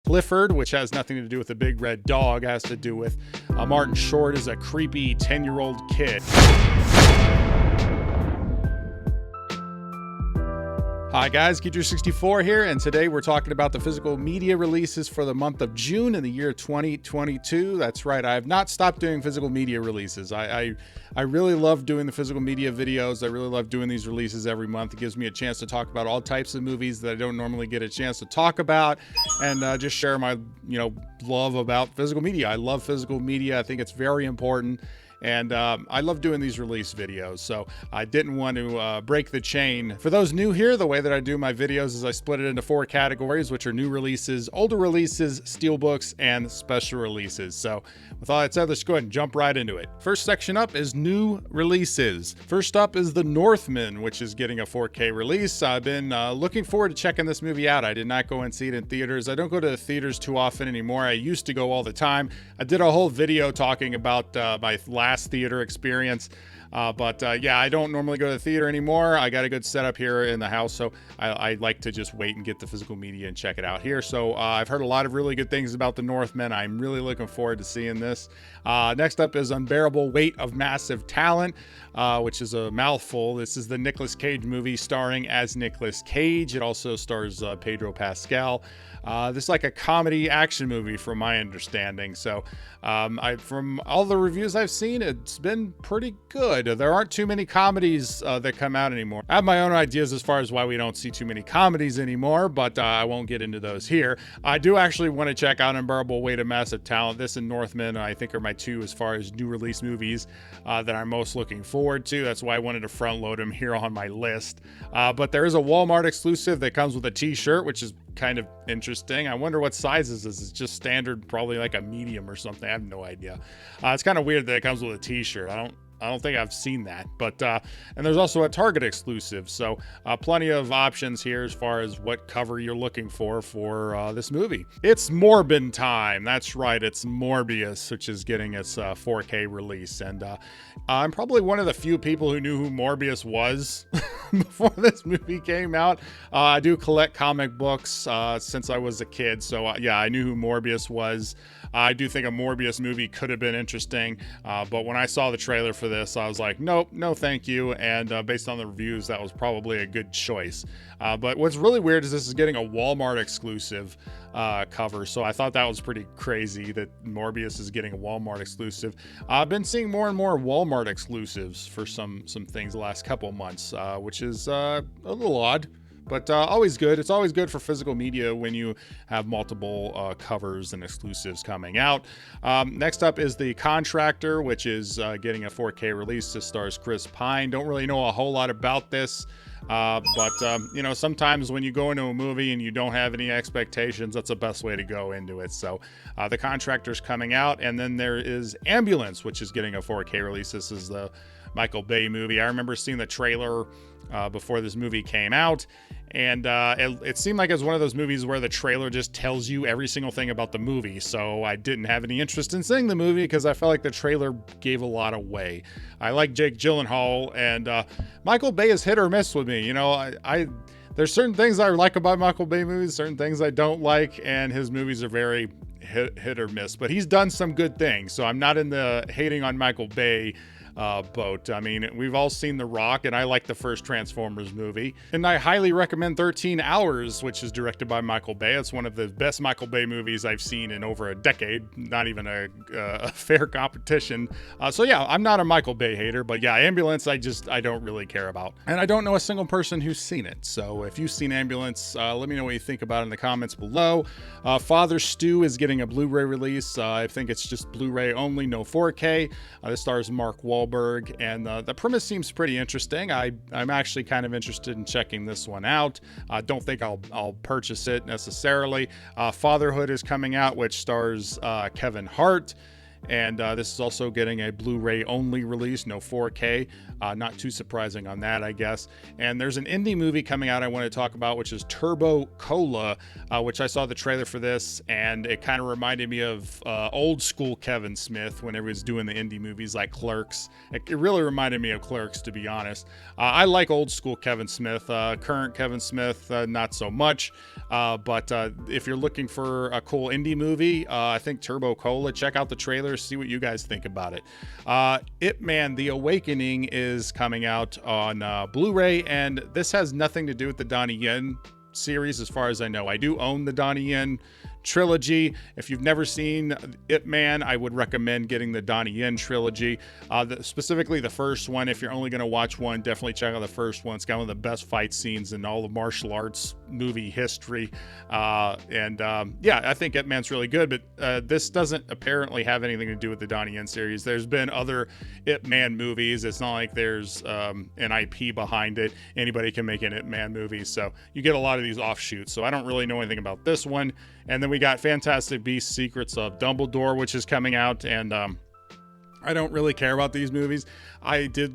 Clifford, which has nothing to do with a big red dog, has to do with Martin Short is a creepy 10-year-old kid. Hi guys, Geezer64 here, and today we're talking about the physical media releases for the month of June in the year 2022. That's right, I have not stopped doing physical media releases. I really love doing the physical media videos. I really love doing these releases every month. It gives me a chance to talk about all types of movies that I don't normally get a chance to talk about, and just share my love about physical media. I love physical media. I think it's very important. And I love doing these release videos, so I didn't want to break the chain. For those new here, the way that I do my videos is I split it into 4 categories, which are new releases, older releases, steelbooks, and special releases. So with all that said, let's go ahead and jump right into it. First section up is new releases. First up is The Northman, which is getting a 4K release. I've been looking forward to checking this movie out. I did not go and see it in theaters. I don't go to the theaters too often anymore. I used to go all the time. I did a whole video talking about my last theater experience, but I don't normally go to the theater anymore. I got a good setup here in the house, so I like to just wait and get the physical media and check it out here. So I've heard a lot of really good things about The Northman. I'm really looking forward to seeing this. Next up is Unbearable Weight of Massive Talent, which is a mouthful. This is the Nicolas Cage movie starring as Nicolas Cage. It also stars Pedro Pascal. This is like a comedy action movie from my understanding. So from all the reviews I've seen, it's been pretty good. There aren't too many comedies that come out anymore. I have my own ideas as far as why we don't see too many comedies anymore, but I won't get into those here. I do actually want to check out Unbearable Weight of Massive Talent. This and Northman, I think, are my 2 as far as new release movies that I'm most looking forward to. That's why I wanted to front load them here on my list. But there is a Walmart exclusive that comes with a t-shirt, which is kind of interesting. I wonder what sizes is. It's just standard, probably like a medium or something. I have no idea. It's kind of weird that it comes with a t-shirt. I don't think I've seen that, but and there's also a Target exclusive, so plenty of options here as far as what cover you're looking for this movie. It's Morbin time. That's right, it's Morbius, which is getting its 4K release, and I'm probably one of the few people who knew who Morbius was before this movie came out. I do collect comic books since I was a kid, so yeah, I knew who Morbius was. I do think a Morbius movie could have been interesting, but when I saw the trailer for this, I was like, nope, no thank you, and based on the reviews, that was probably a good choice. But what's really weird is this is getting a Walmart exclusive cover, so I thought that was pretty crazy that Morbius is getting a Walmart exclusive. I've been seeing more and more Walmart exclusives for some things the last couple months, which is a little odd. But always good. It's always good for physical media when you have multiple covers and exclusives coming out. Next up is The Contractor, which is getting a 4K release. This stars Chris Pine. Don't really know a whole lot about this. But sometimes when you go into a movie and you don't have any expectations, that's the best way to go into it. So The Contractor's coming out. And then there is Ambulance, which is getting a 4K release. This is the Michael Bay movie. I remember seeing the trailer before this movie came out, and it seemed like it was one of those movies where the trailer just tells you every single thing about the movie, so I didn't have any interest in seeing the movie because I felt like the trailer gave a lot away. I like Jake Gyllenhaal, and Michael Bay is hit or miss with me. There's certain things I like about Michael Bay movies, certain things I don't like, and his movies are very hit or miss, but he's done some good things, so I'm not in the hating on Michael Bay boat. I mean, we've all seen The Rock, and I like the first Transformers movie. And I highly recommend 13 Hours, which is directed by Michael Bay. It's one of the best Michael Bay movies I've seen in over a decade. Not even a fair competition. So yeah, I'm not a Michael Bay hater, but yeah, Ambulance, I don't really care about. And I don't know a single person who's seen it. So if you've seen Ambulance, let me know what you think about it in the comments below. Father Stu is getting a Blu-ray release. I think it's just Blu-ray only, no 4K. This stars Mark Wahlberg, and the premise seems pretty interesting. I'm actually kind of interested in checking this one out. I don't think I'll purchase it necessarily. Fatherhood is coming out, which stars Kevin Hart, And this is also getting a Blu-ray only release, no 4K. Not too surprising on that, I guess. And there's an indie movie coming out I want to talk about, which is Turbo Cola, which I saw the trailer for this, and it kind of reminded me of old school Kevin Smith whenever he was doing the indie movies like Clerks. It really reminded me of Clerks, to be honest. I like old school Kevin Smith. Current Kevin Smith, not so much. But if you're looking for a cool indie movie, I think Turbo Cola, check out the trailer, see what you guys think about it. Ip Man: The Awakening is coming out on Blu-ray, and this has nothing to do with the Donnie Yen series as far as I know. I do own the Donnie Yen trilogy. If you've never seen Ip Man, I would recommend getting the Donnie Yen trilogy, specifically the first one. If you're only going to watch one, definitely check out the first one. It's got one of the best fight scenes in all the martial arts movie history. Yeah, I think Ip Man's really good, but this doesn't apparently have anything to do with the Donnie Yen series. There's been other Ip Man movies. It's not like there's an IP behind it. Anybody can make an Ip Man movie, so you get a lot of these offshoots. So I don't really know anything about this one. And then we got Fantastic Beasts: Secrets of Dumbledore, which is coming out, and I don't really care about these movies. I do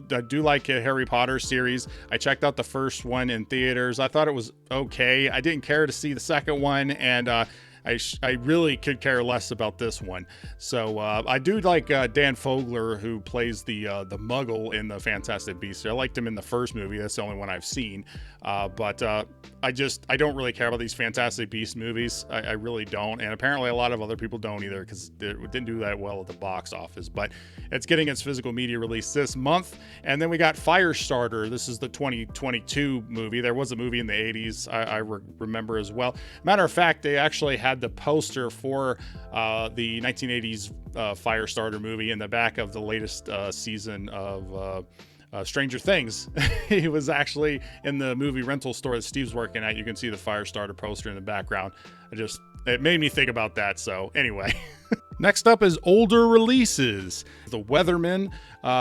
like a Harry Potter series. I checked out the first one in theaters. I thought it was okay. I didn't care to see the second one, and I really could care less about this one. So I do like Dan Fogler, who plays the Muggle in the Fantastic Beasts. I liked him in the first movie. That's the only one I've seen. But I don't really care about these Fantastic Beasts movies. I really don't. And apparently a lot of other people don't either, because it didn't do that well at the box office. But it's getting its physical media release this month. And then we got Firestarter. This is the 2022 movie. There was a movie in the 80s, I remember as well. Matter of fact, they actually had the poster for the 1980s Firestarter movie in the back of the latest season of Stranger Things. He was actually in the movie rental store that Steve's working at. You can see the Firestarter poster in the background. It made me think about that. So anyway. Next up is older releases. The Weatherman.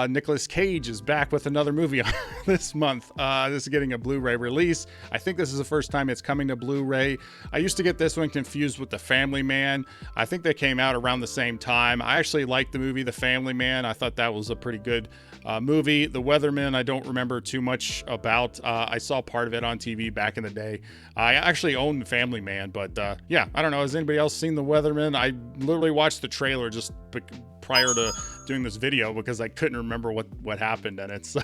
Nicolas Cage is back with another movie this month. This is getting a Blu-ray release. I think this is the first time it's coming to Blu-ray. I used to get this one confused with The Family Man. I think they came out around the same time. I actually liked the movie The Family Man. I thought that was a pretty good movie. The Weatherman, I don't remember too much about. I saw part of it on TV back in the day. I actually own The Family Man, but yeah, I don't know. Has anybody else seen The Weatherman? I literally watched the trailer just prior to doing this video because I couldn't remember what happened in it. So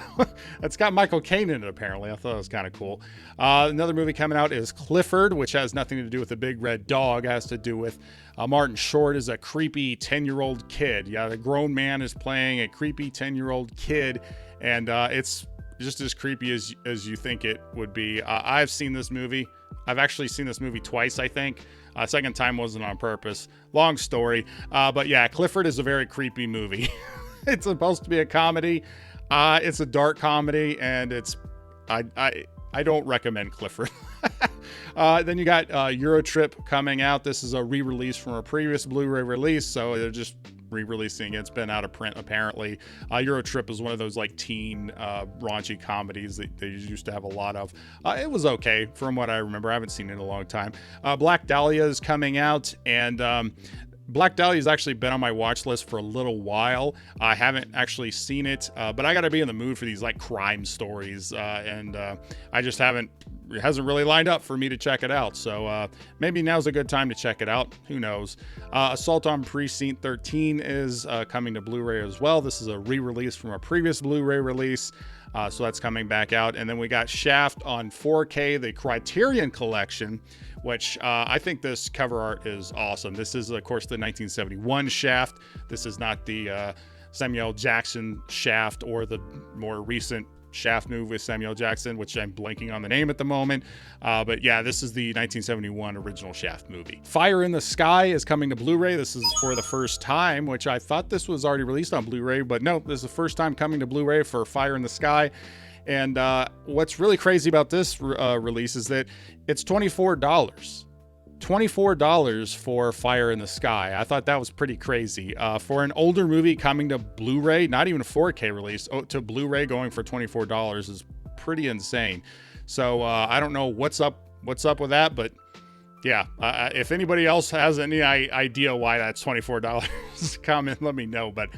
it's got Michael Caine in it, apparently. I thought it was kind of cool. Another movie coming out is Clifford, which has nothing to do with the big red dog. It has to do with Martin Short is a creepy 10-year-old kid. Yeah, the grown man is playing a creepy 10-year-old kid, and it's just as creepy as you think it would be. I've seen this movie. I've actually seen this movie twice, I think. Second time wasn't on purpose. Long story. But yeah, Clifford is a very creepy movie. It's supposed to be a comedy. It's a dark comedy, and I don't recommend Clifford. Then you got Eurotrip coming out. This is a re-release from a previous Blu-ray release, so they're just re-releasing it. It's been out of print, apparently. Eurotrip is one of those like teen raunchy comedies that they used to have a lot of. It was okay from what I remember. I haven't seen it in a long time. Black Dahlia is coming out, and Black Dahlia has actually been on my watch list for a little while. I haven't actually seen it, but I got to be in the mood for these like crime stories, and I just haven't. It hasn't really lined up for me to check it out, so maybe now's a good time to check it out. Who knows? Assault on Precinct 13 is coming to Blu-ray as well. This is a re-release from a previous Blu-ray release, so that's coming back out. And then we got Shaft on 4K, the Criterion Collection, which I think this cover art is awesome. This is, of course, the 1971 Shaft. This is not the Samuel Jackson Shaft or the more recent Shaft movie with Samuel Jackson, which I'm blanking on the name at the moment. But yeah, this is the 1971 original Shaft movie. Fire in the Sky is coming to Blu-ray. This is for the first time, which I thought this was already released on Blu-ray, but no, this is the first time coming to Blu-ray for Fire in the Sky. And what's really crazy about this release is that it's $24. $24 for Fire in the Sky. I thought that was pretty crazy. For an older movie coming to Blu-ray, not even a 4K release, to Blu-ray going for $24 is pretty insane. So I don't know what's up with that, but Yeah, if anybody else has any idea why that's $24, comment, let me know. But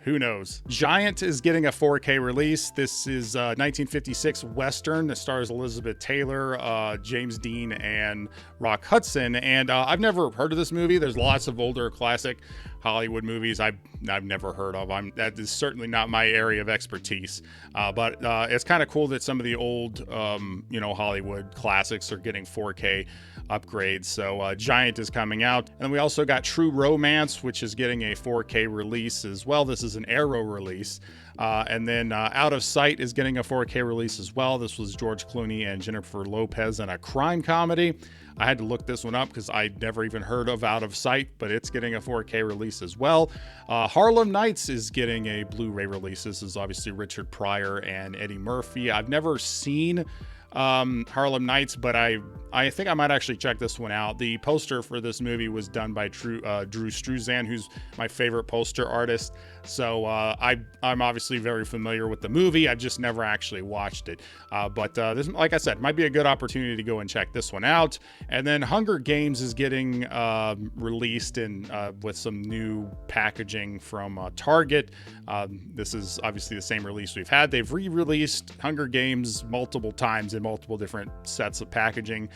who knows? Giant is getting a 4K release. This is a 1956 Western that stars Elizabeth Taylor, James Dean, and Rock Hudson. And I've never heard of this movie. There's lots of older classic Hollywood movies I've never heard of. That is certainly not my area of expertise. But it's kind of cool that some of the old, Hollywood classics are getting 4K upgrades. So Giant is coming out. And we also got True Romance, which is getting a 4K release as well. This is an Arrow release. And then Out of Sight is getting a 4K release as well. This was George Clooney and Jennifer Lopez in a crime comedy. I had to look this one up because I'd never even heard of Out of Sight, but it's getting a 4K release as well. Harlem Nights is getting a Blu-ray release. This is obviously Richard Pryor and Eddie Murphy. I've never seen Harlem Nights, but I think I might actually check this one out. The poster for this movie was done by Drew Struzan, who's my favorite poster artist. So I'm obviously very familiar with the movie. I've just never actually watched it. But this, like I said, might be a good opportunity to go and check this one out. And then Hunger Games is getting released with some new packaging from Target. This is obviously the same release we've had. They've re-released Hunger Games multiple times in multiple different sets of packaging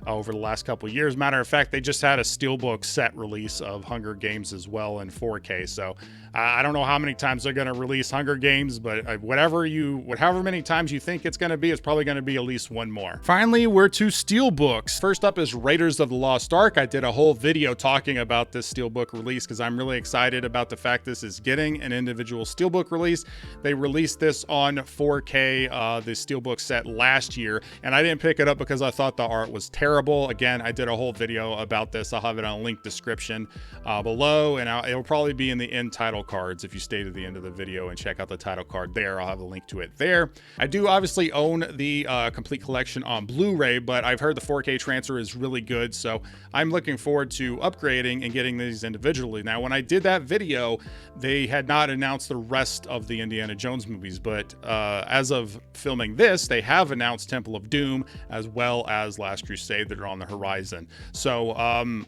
over the last couple of years. Matter of fact, they just had a Steelbook set release of Hunger Games as well in 4K. So I don't know how many times they're going to release Hunger Games, but however many times you think it's going to be, it's probably going to be at least one more. Finally, we're to Steelbooks. First up is Raiders of the Lost Ark. I did a whole video talking about this Steelbook release because I'm really excited about the fact this is getting an individual Steelbook release. They released this on 4K, the Steelbook set last year, and I didn't pick it up because I thought the art was terrible. Again, I did a whole video about this. I'll have it on a link description below, and it'll probably be in the end title cards if you stay to the end of the video and check out the title card there. I'll have a link to it there. I do obviously own the complete collection on Blu-ray, but I've heard the 4K transfer is really good, so I'm looking forward to upgrading and getting these individually. Now, when I did that video, they had not announced the rest of the Indiana Jones movies, but as of filming this, they have announced Temple of Doom as well as Last Crusade that are on the horizon. So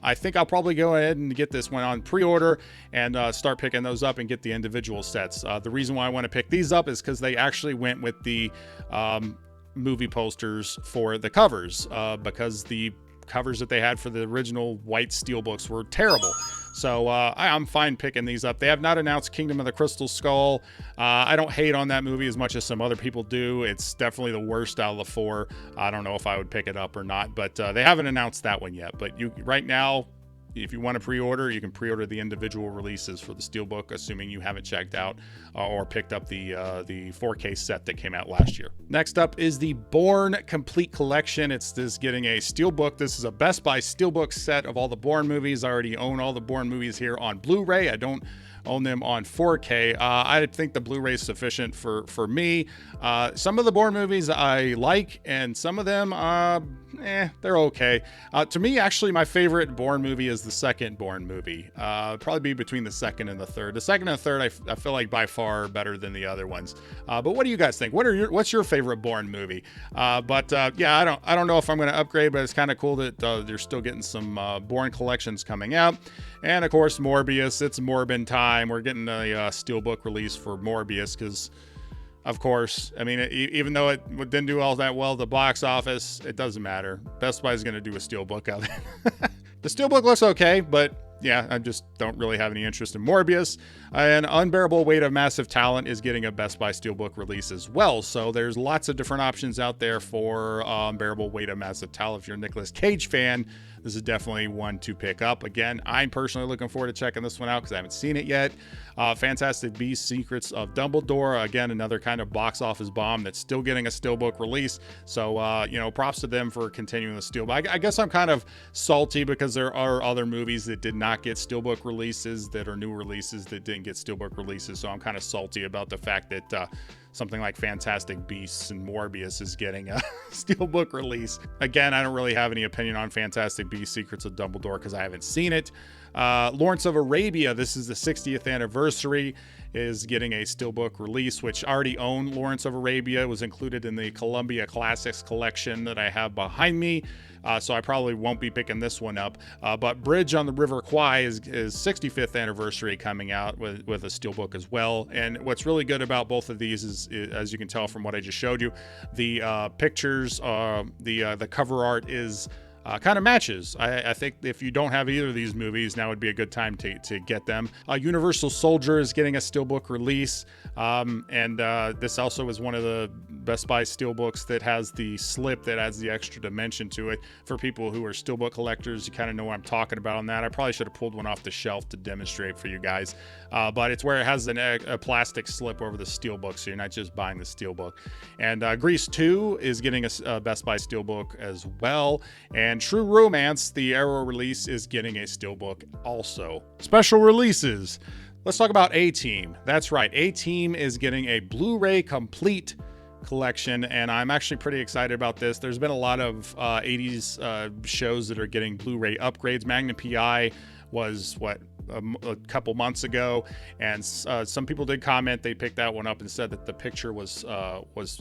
I think I'll probably go ahead and get this one on pre-order and start picking those up and get the individual sets. The reason why I want to pick these up is because they actually went with the movie posters for the covers, because the covers that they had for the original white Steelbooks were terrible. So I'm fine picking these up. They have not announced Kingdom of the Crystal Skull. I don't hate on that movie as much as some other people do. It's definitely the worst out of the four. I don't know if I would pick it up or not, but they haven't announced that one yet. But right now, if you want to pre-order, you can pre-order the individual releases for the Steelbook, assuming you haven't checked out or picked up the 4K set that came out last year. Next up is the Bourne Complete Collection. It's getting a Steelbook. This is a Best Buy Steelbook set of all the Bourne movies. I already own all the Bourne movies here on Blu-ray. I don't own them on 4K. I think the Blu-ray is sufficient for me. Some of the Bourne movies I like, and some of them, they're okay. To me, actually, my favorite Bourne movie is the second Bourne movie. Probably be between the second and the third. The second and the third, I feel like by far better than the other ones. But what do you guys think? What's your favorite Bourne movie? Yeah, I don't know if I'm going to upgrade, but it's kind of cool that they're still getting some Bourne collections coming out. And of course, Morbius. It's Morbin time. We're getting a Steelbook release for Morbius because, of course, I mean, even though it didn't do all that well at the box office, it doesn't matter. Best Buy is going to do a Steelbook out there. The Steelbook looks okay, but yeah, I just don't really have any interest in Morbius. And Unbearable Weight of Massive Talent is getting a Best Buy Steelbook release as well. So there's lots of different options out there for Unbearable Weight of Massive Talent. If you're a Nicolas Cage fan, this is definitely one to pick up. Again, I'm personally looking forward to checking this one out because I haven't seen it yet. Fantastic Beasts: Secrets of Dumbledore. Again, another kind of box office bomb that's still getting a Steelbook release. So, props to them for continuing the Steelbook. I guess I'm kind of salty because there are other movies that did not get Steelbook releases that are new releases that didn't get Steelbook releases. So I'm kind of salty about the fact that something like Fantastic Beasts and Morbius is getting a steelbook release. Again, I don't really have any opinion on Fantastic Beasts Secrets of Dumbledore because I haven't seen it. Lawrence of Arabia, this is the 60th anniversary, is getting a steelbook release, which I already own Lawrence of Arabia. It was included in the Columbia Classics collection that I have behind me. So I probably won't be picking this one up. But Bridge on the River Kwai is 65th anniversary coming out with a steelbook as well. And what's really good about both of these is as you can tell from what I just showed you, the pictures, the cover art is kind of matches. I think if you don't have either of these movies, now would be a good time to get them. Universal Soldier is getting a steelbook release, and this also is one of the Best Buy steelbooks that has the slip that adds the extra dimension to it. For people who are steelbook collectors, you kind of know what I'm talking about on that. I probably should have pulled one off the shelf to demonstrate for you guys, but it's where it has a plastic slip over the steelbook, so you're not just buying the steelbook. And Grease 2 is getting a Best Buy steelbook as well, and True Romance, the Arrow release, is getting a steelbook also. Special releases. Let's talk about A-Team. That's right, A-Team is getting a Blu-ray complete collection, and I'm actually pretty excited about this. There's been a lot of 80s shows that are getting Blu-ray upgrades. Magnum P.I. was, a couple months ago, and some people did comment. They picked that one up and said that the picture was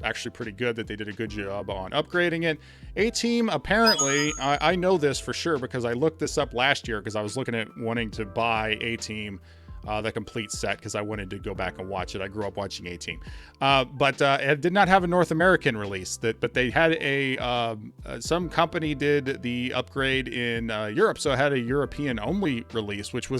actually pretty good, that they did a good job on upgrading it. A-Team, apparently, I know this for sure because I looked this up last year because I was looking at wanting to buy A-Team, the complete set, because I wanted to go back and watch it. I grew up watching A-Team, but it did not have a North American release. But they had some company did the upgrade in Europe, so it had a European only release, which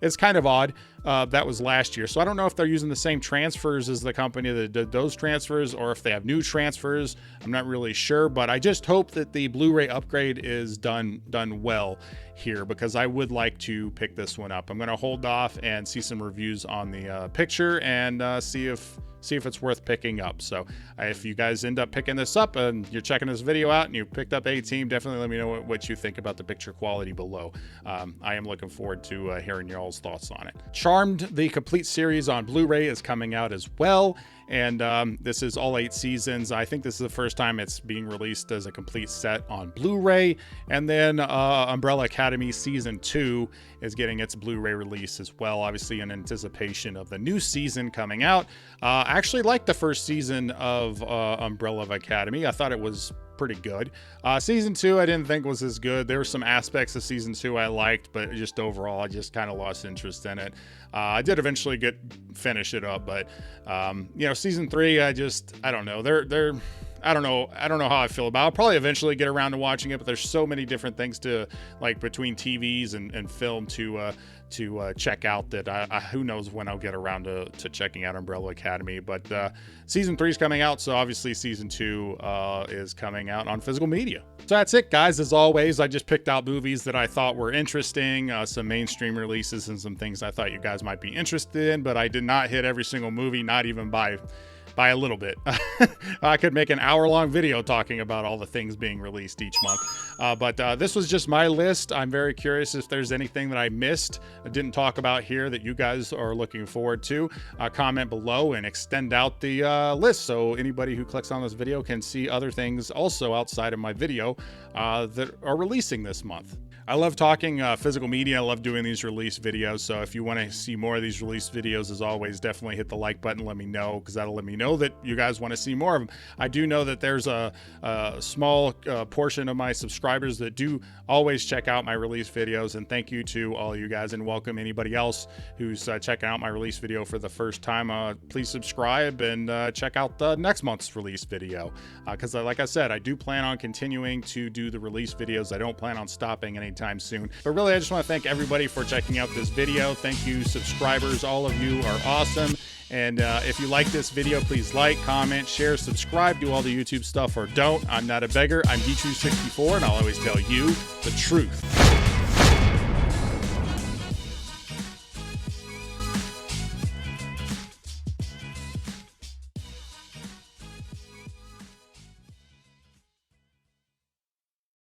it's kind of odd. That was last year, so I don't know if they're using the same transfers as the company that did those transfers, or if they have new transfers. I'm not really sure, but I just hope that the Blu-ray upgrade is done well here, because I would like to pick this one up. I'm going to hold off and see some reviews on the picture and see if it's worth picking up. So if you guys end up picking this up and you're checking this video out and you picked up A-Team, definitely let me know what you think about the picture quality below. I am looking forward to hearing your all's thoughts on it. Charmed, the complete series on Blu-ray, is coming out as well. And this is all 8 seasons. I think this is the first time it's being released as a complete set on Blu-ray. And then Umbrella Academy Season 2 is getting its Blu-ray release as well, obviously in anticipation of the new season coming out. I actually liked the first season of Umbrella Academy. I thought it was pretty good. Season 2 I didn't think was as good. There were some aspects of Season 2 I liked, but just overall I just kind of lost interest in it. I did eventually finish it up, but Season 3 I don't know. I don't know how I feel about it. I'll probably eventually get around to watching it, but there's so many different things to, like, between TVs and film to check out that who knows when I'll get around to checking out Umbrella Academy. But Season 3 is coming out, so obviously Season 2 is coming out on physical media. So that's it, guys. As always, I just picked out movies that I thought were interesting, some mainstream releases and some things I thought you guys might be interested in, but I did not hit every single movie, not even by a little bit. I could make an hour-long video talking about all the things being released each month. But this was just my list. I'm very curious if there's anything that I missed, I didn't talk about here that you guys are looking forward to. Comment below and extend out the list so anybody who clicks on this video can see other things also outside of my video that are releasing this month. I love talking physical media. I love doing these release videos. So if you want to see more of these release videos, as always, definitely hit the like button. Let me know, because that'll let me know that you guys want to see more of them. I do know that there's a small portion of my subscribers that do always check out my release videos. And thank you to all you guys, and welcome anybody else who's checking out my release video for the first time. Please subscribe and check out the next month's release video. Because like I said, I do plan on continuing to do the release videos. I don't plan on stopping anytime soon. But really, I just want to thank everybody for checking out this video. Thank you, subscribers. All of you are awesome. And if you like this video, please like, comment, share, subscribe, do all the YouTube stuff, or don't. I'm not a beggar. I'm D-True64, and I'll always tell you the truth.